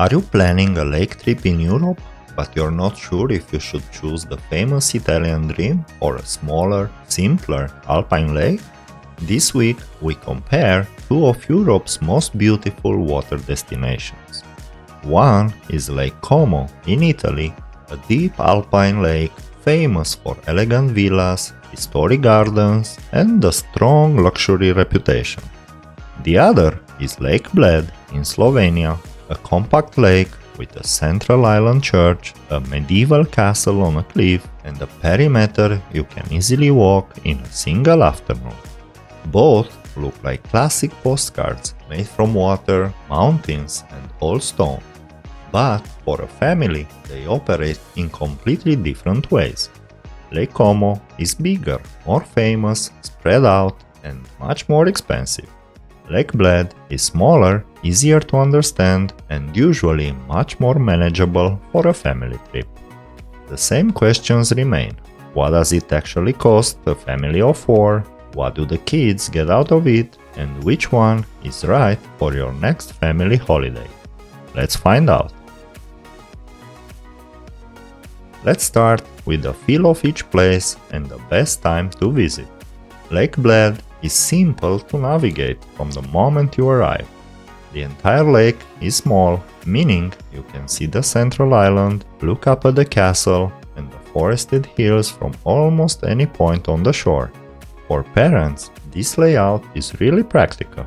Are you planning a lake trip in Europe, but you're not sure if you should choose the famous Italian dream or a smaller, simpler alpine lake? This week we compare two of Europe's most beautiful water destinations. One is Lake Como in Italy, a deep alpine lake famous for elegant villas, historic gardens, and a strong luxury reputation. The other is Lake Bled in Slovenia, a compact lake with a central island church, a medieval castle on a cliff, and a perimeter you can easily walk in a single afternoon. Both look like classic postcards made from water, mountains, and old stone. But for a family, they operate in completely different ways. Lake Como is bigger, more famous, spread out, and much more expensive. Lake Bled is smaller, easier to understand, and usually much more manageable for a family trip. The same questions remain. What does it actually cost a family of four? What do the kids get out of it? And which one is right for your next family holiday? Let's find out. Let's start with the feel of each place and the best time to visit. Lake Bled is simple to navigate from the moment you arrive. The entire lake is small, meaning you can see the central island, look up at the castle, and the forested hills from almost any point on the shore. For parents, this layout is really practical.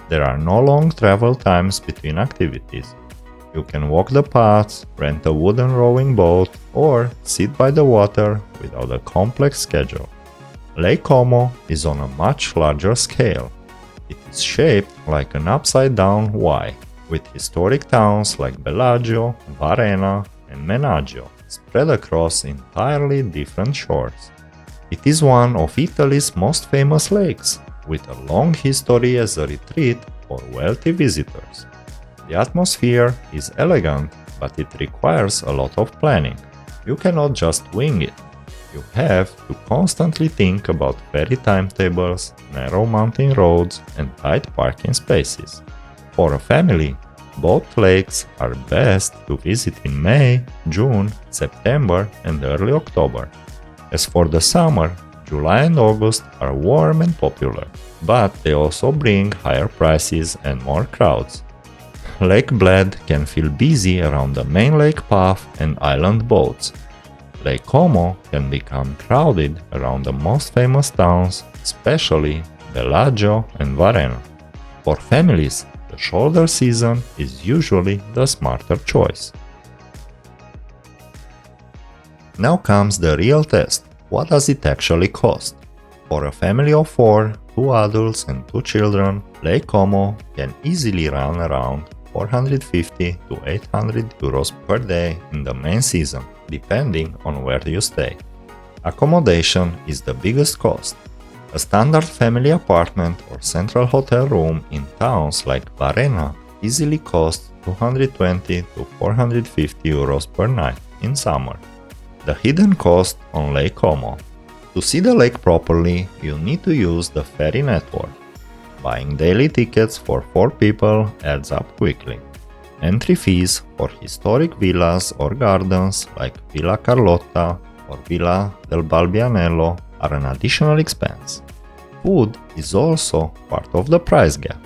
There are no long travel times between activities. You can walk the paths, rent a wooden rowing boat, or sit by the water without a complex schedule. Lake Como is on a much larger scale. It is shaped like an upside-down Y, with historic towns like Bellagio, Varenna, and Menaggio spread across entirely different shores. It is one of Italy's most famous lakes, with a long history as a retreat for wealthy visitors. The atmosphere is elegant, but it requires a lot of planning. You cannot just wing it. You have to constantly think about ferry timetables, narrow mountain roads, and tight parking spaces. For a family, both lakes are best to visit in May, June, September, and early October. As for the summer, July and August are warm and popular, but they also bring higher prices and more crowds. Lake Bled can feel busy around the main lake path and island boats. Lake Como can become crowded around the most famous towns, especially Bellagio and Varenna. For families, the shoulder season is usually the smarter choice. Now comes the real test. What does it actually cost? For a family of four, 2 adults and 2 children, Lake Como can easily run around 450 to 800 euros per day in the main season, depending on where you stay. Accommodation is the biggest cost. A standard family apartment or central hotel room in towns like Varenna easily costs 220 to 450 euros per night in summer. The hidden cost on Lake Como. To see the lake properly, you need to use the ferry network. Buying daily tickets for 4 people adds up quickly. Entry fees for historic villas or gardens like Villa Carlotta or Villa del Balbianello are an additional expense. Food is also part of the price gap.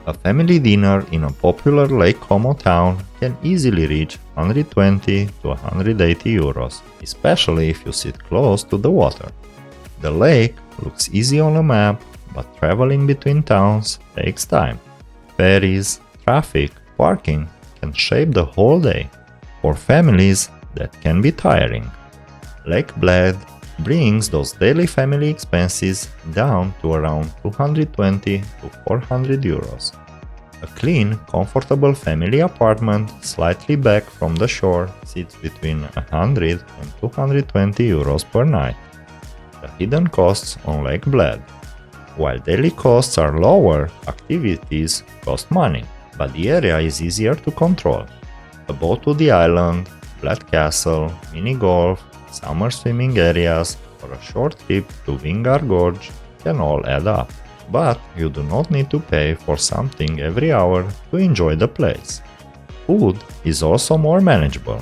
A family dinner in a popular Lake Como town can easily reach 120 to 180 euros, especially if you sit close to the water. The lake looks easy on a map, but traveling between towns takes time. Ferries, traffic, parking can shape the whole day. For families, that can be tiring. Lake Bled brings those daily family expenses down to around 220 to 400 euros. A clean, comfortable family apartment slightly back from the shore sits between 100 and 220 euros per night. The hidden costs on Lake Bled. While daily costs are lower, activities cost money, but the area is easier to control. A boat to the island, Bled Castle, mini golf, summer swimming areas, or a short trip to Vingar Gorge can all add up. But you do not need to pay for something every hour to enjoy the place. food is also more manageable.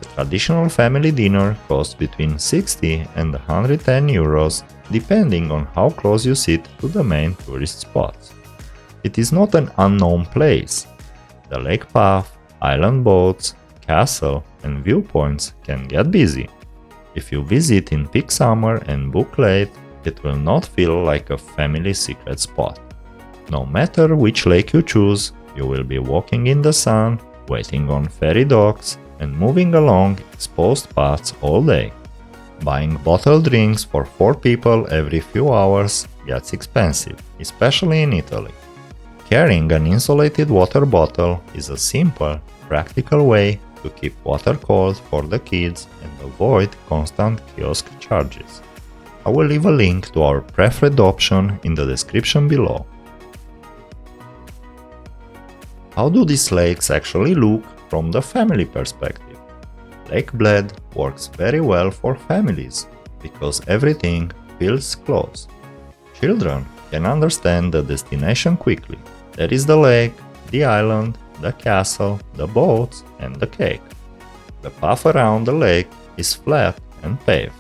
The traditional family dinner costs between 60 and 110 euros, depending on how close you sit to the main tourist spots. It is not an unknown place. The lake path, island boats, castle and viewpoints can get busy. If you visit in peak summer and book late, it will not feel like a family secret spot. No matter which lake you choose, you will be walking in the sun, waiting on ferry docks, and moving along exposed paths all day. Buying bottled drinks for 4 people every few hours gets expensive, especially in Italy. Carrying an insulated water bottle is a simple, practical way to keep water cold for the kids and avoid constant kiosk charges. I will leave a link to our preferred option in the description below. How do these lakes actually look from the family perspective? Lake Bled works very well for families because everything feels close. Children can understand the destination quickly. There is the lake, the island, the castle, the boats, and the cake. The path around the lake is flat and paved.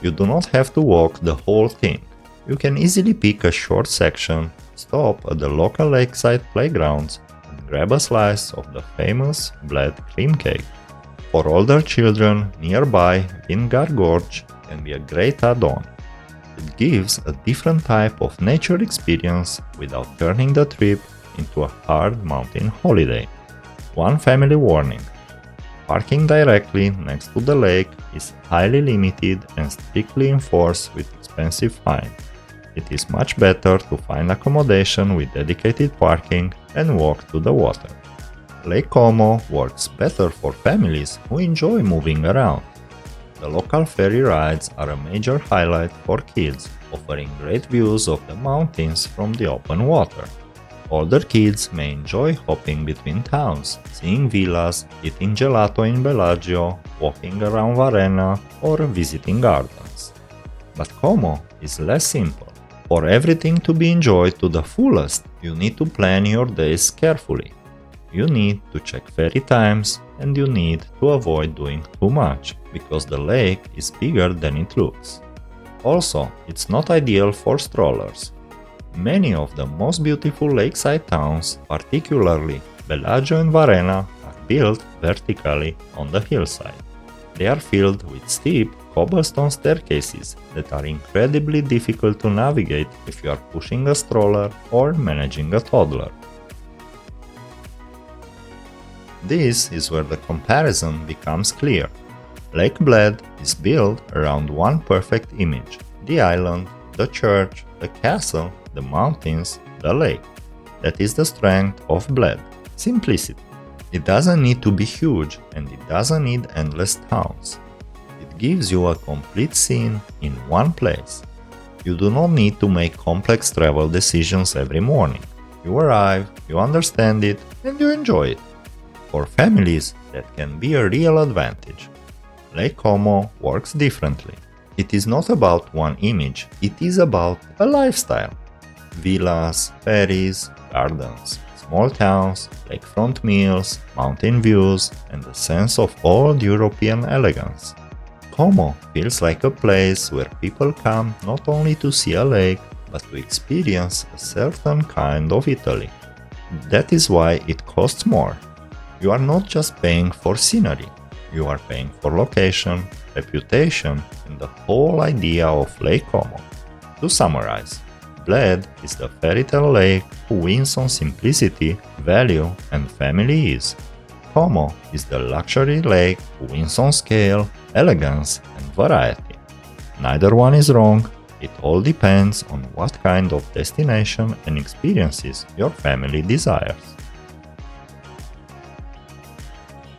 You do not have to walk the whole thing. You can easily pick a short section, stop at the local lakeside playgrounds, and grab a slice of the famous Bled cream cake. For older children, nearby Vinegar Gorge can be a great add-on. It gives a different type of nature experience without turning the trip into a hard mountain holiday. One family warning: parking directly next to the lake is highly limited and strictly enforced with expensive fines. It is much better to find accommodation with dedicated parking and walk to the water. Lake Como works better for families who enjoy moving around. The local ferry rides are a major highlight for kids, offering great views of the mountains from the open water. Older kids may enjoy hopping between towns, seeing villas, eating gelato in Bellagio, walking around Varenna, or visiting gardens. But Como is less simple. For everything to be enjoyed to the fullest, you need to plan your days carefully. You need to check ferry times, and you need to avoid doing too much, because the lake is bigger than it looks. Also, it's not ideal for strollers. Many of the most beautiful lakeside towns, particularly Bellagio and Varenna, are built vertically on the hillside. They are filled with steep cobblestone staircases that are incredibly difficult to navigate if you are pushing a stroller or managing a toddler. This is where the comparison becomes clear. Lake Bled is built around one perfect image: the island, the church, the castle, the mountains, the lake. That is the strength of Bled: simplicity. It doesn't need to be huge, and it doesn't need endless towns. It gives you a complete scene in one place. You do not need to make complex travel decisions every morning. You arrive, you understand it, and you enjoy it. For families, that can be a real advantage. Lake Como works differently. It is not about one image, it is about a lifestyle. Villas, ferries, gardens, small towns, lakefront meals, mountain views, and a sense of old European elegance. Como feels like a place where people come not only to see a lake, but to experience a certain kind of Italy. That is why it costs more. You are not just paying for scenery, you are paying for location, reputation, and the whole idea of Lake Como. To summarize, Bled is the Fairytale lake who wins on simplicity, value, and family ease. Como is the luxury lake who wins on scale, elegance, and variety. Neither one is wrong, it all depends on what kind of destination and experiences your family desires.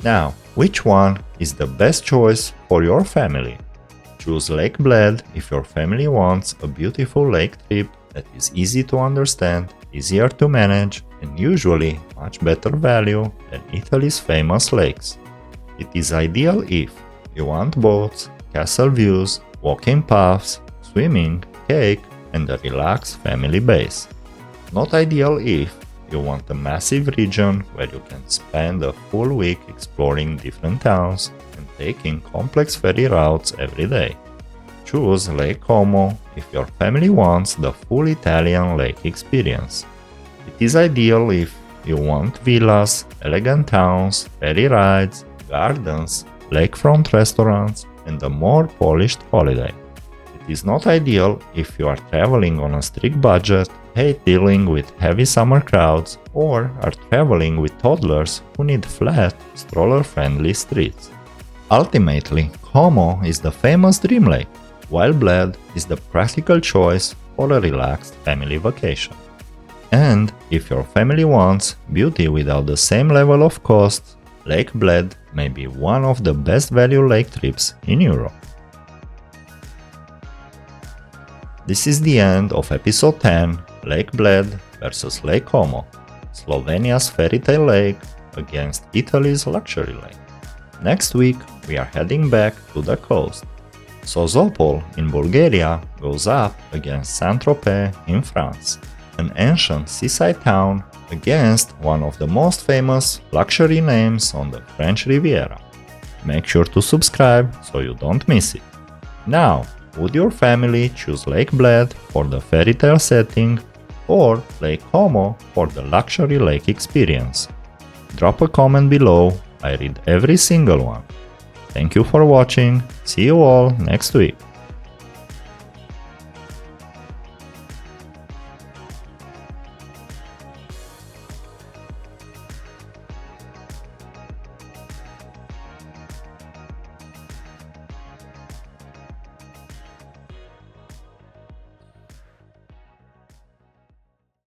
Now, which one is the best choice for your family? Choose Lake Bled if your family wants a beautiful lake trip that is easy to understand, easier to manage, and usually much better value than Italy's famous lakes. It is ideal if you want boats, castle views, walking paths, swimming, cake, and a relaxed family base. Not ideal if you want a massive region where you can spend a full week exploring different towns and taking complex ferry routes every day. Choose Lake Como if your family wants the full Italian lake experience. It is ideal if you want villas, elegant towns, ferry rides, gardens, lakefront restaurants, and a more polished holiday. It is not ideal if you are traveling on a strict budget, hate dealing with heavy summer crowds, or are traveling with toddlers who need flat, stroller-friendly streets. Ultimately, Como is the famous dream lake, while Bled is the practical choice for a relaxed family vacation. And if your family wants beauty without the same level of cost, Lake Bled may be one of the best value lake trips in Europe. This is the end of episode 10, Lake Bled versus Lake Como, Slovenia's Fairytale lake against Italy's luxury lake. Next week, we are heading back to the coast. Sozopol in Bulgaria goes up against Saint-Tropez in France, an ancient seaside town against one of the most famous luxury names on the French Riviera. Make sure to subscribe so you don't miss it. Now, would your family choose Lake Bled for the Fairytale setting or Lake Como for the luxury lake experience? Drop a comment below, I read every single one. Thank you for watching, see you all next week.